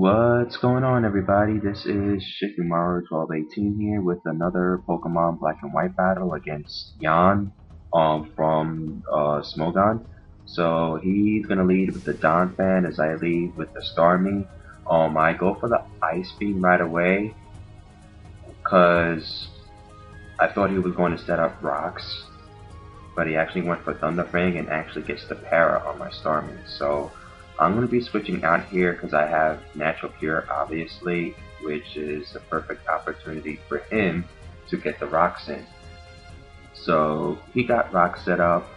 What's going on, everybody? This is Shikumaru1218 here with another Pokemon Black and White battle against Jan from Smogon. So he's gonna lead with the Donphan as I lead with the Starmie. I go for the Ice Beam right away because I thought he was going to set up rocks, but he actually went for Thunder Fang and actually gets the para on my Starmie. So I'm going to be switching out here because I have Natural Cure, obviously, which is the perfect opportunity for him to get the rocks in. So he got rocks set up.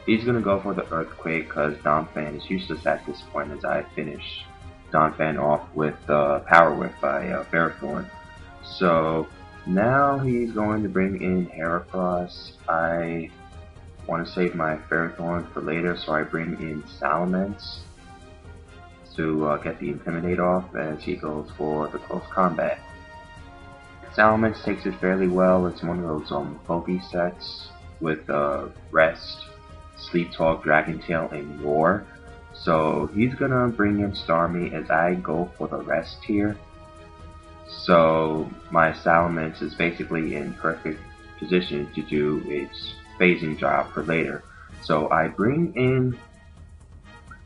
He's going to go for the Earthquake because Donphan is useless at this point as I finish Donphan off with Power Whip by Ferrothorn. So now he's going to bring in Heracross. I want to save my Ferrothorn for later, so I bring in Salamence to get the Intimidate off as he goes for the Close Combat. Salamence takes it fairly well. It's one of those bulky sets with Rest, Sleep Talk, Dragon Tail, and Roar. So he's gonna bring in Starmie as I go for the Rest here. So my Salamence is basically in perfect position to do its phasing job for later. So I bring in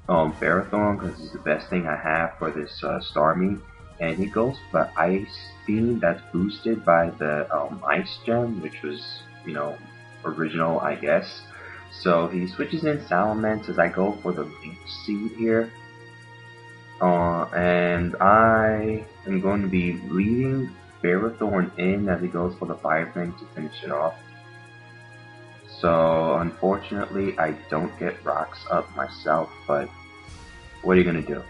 Ferrothorn because it's the best thing I have for this Starmie, and he goes for Ice Beam that's boosted by the Ice Gem, which was, original, I guess. So he switches in Salamence as I go for the Leech Seed here, and I am going to be leading Ferrothorn in as he goes for the Fire Fang to finish it off. So unfortunately I don't get rocks up myself, but what are you gonna do?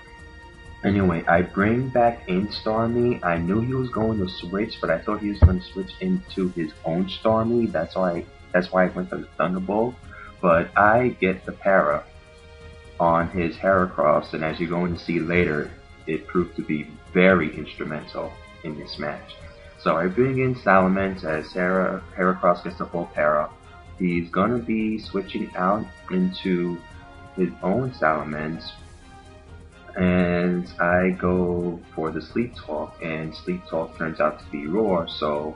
Anyway, I bring back in Starmie. I knew he was going to switch, but I thought he was going to switch into his own Starmie. That's why I went for the Thunderbolt. But I get the para on his Heracross, and as you're going to see later, it proved to be very instrumental in this match. So I bring in Salamence as Heracross gets the full para. He's gonna be switching out into his own Salamence, and I go for the Sleep Talk, and Sleep Talk turns out to be Roar, so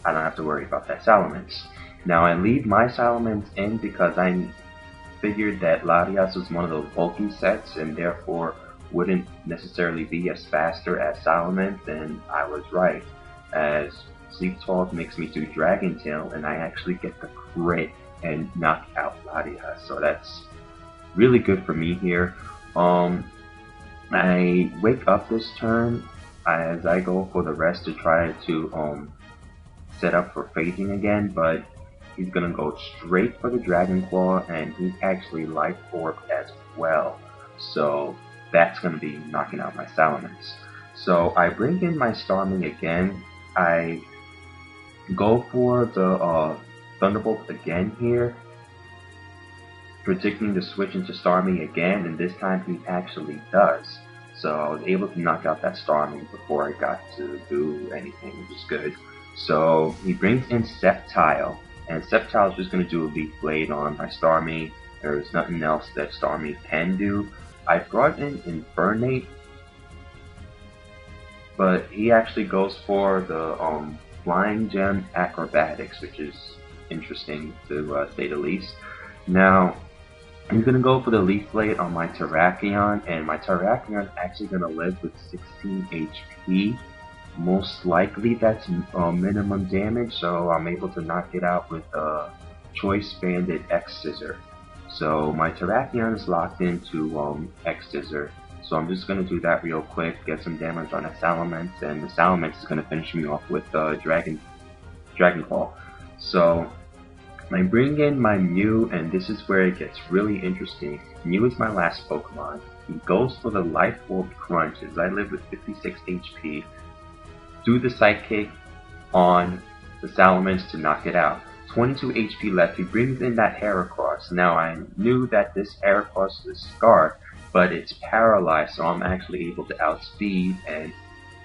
I don't have to worry about that Salamence. Now I leave my Salamence in because I figured that Latias was one of those bulky sets and therefore wouldn't necessarily be as faster as Salamence, and I was right, as Sleep Talk makes me do Dragon Tail, and I actually get the crit and knock out Latias, so that's really good for me here. I wake up this turn as I go for the Rest to try to set up for phasing again, but he's gonna go straight for the Dragon Claw, and he actually Life Orb as well, so that's gonna be knocking out my Salamence. So I bring in my Starmie again. I go for the Thunderbolt again here, predicting to switch into Starmie again, and this time he actually does. So I was able to knock out that Starmie before I got to do anything, which is good. So he brings in Sceptile, and Sceptile is just going to do a Leaf Blade on my Starmie. There's nothing else that Starmie can do. I brought in Infernape, but he actually goes for the Flying Gem Acrobatics, which is interesting to say the least. Now, I'm going to go for the Leaf Blade on my Terrakion, and my Terrakion is actually going to live with 16 HP. Most likely that's minimum damage, so I'm able to knock it out with a Choice Banded X-Scissor. So my Terrakion is locked into X-Scissor, so I'm just going to do that real quick, get some damage on a Salamence, and the Salamence is going to finish me off with Dragon Claw. So I bring in my Mew, and this is where it gets really interesting. Mew is my last Pokemon. He goes for the Life Orb Crunch as I live with 56 HP. Do the Psychic on the Salamence to knock it out. 22 HP left. He brings in that Heracross. Now I knew that this Heracross is scarred, but it's paralyzed, so I'm actually able to outspeed and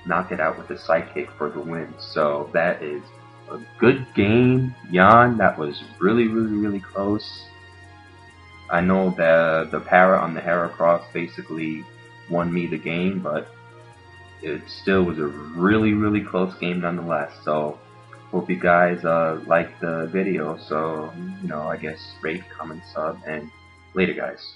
knock it out with the Psychic for the win. So that is a good game, Jan. That was really close. I know that the para on the Heracross basically won me the game, but it still was a really close game nonetheless. So hope you guys liked the video. So I guess rate, comment, sub, and later, guys.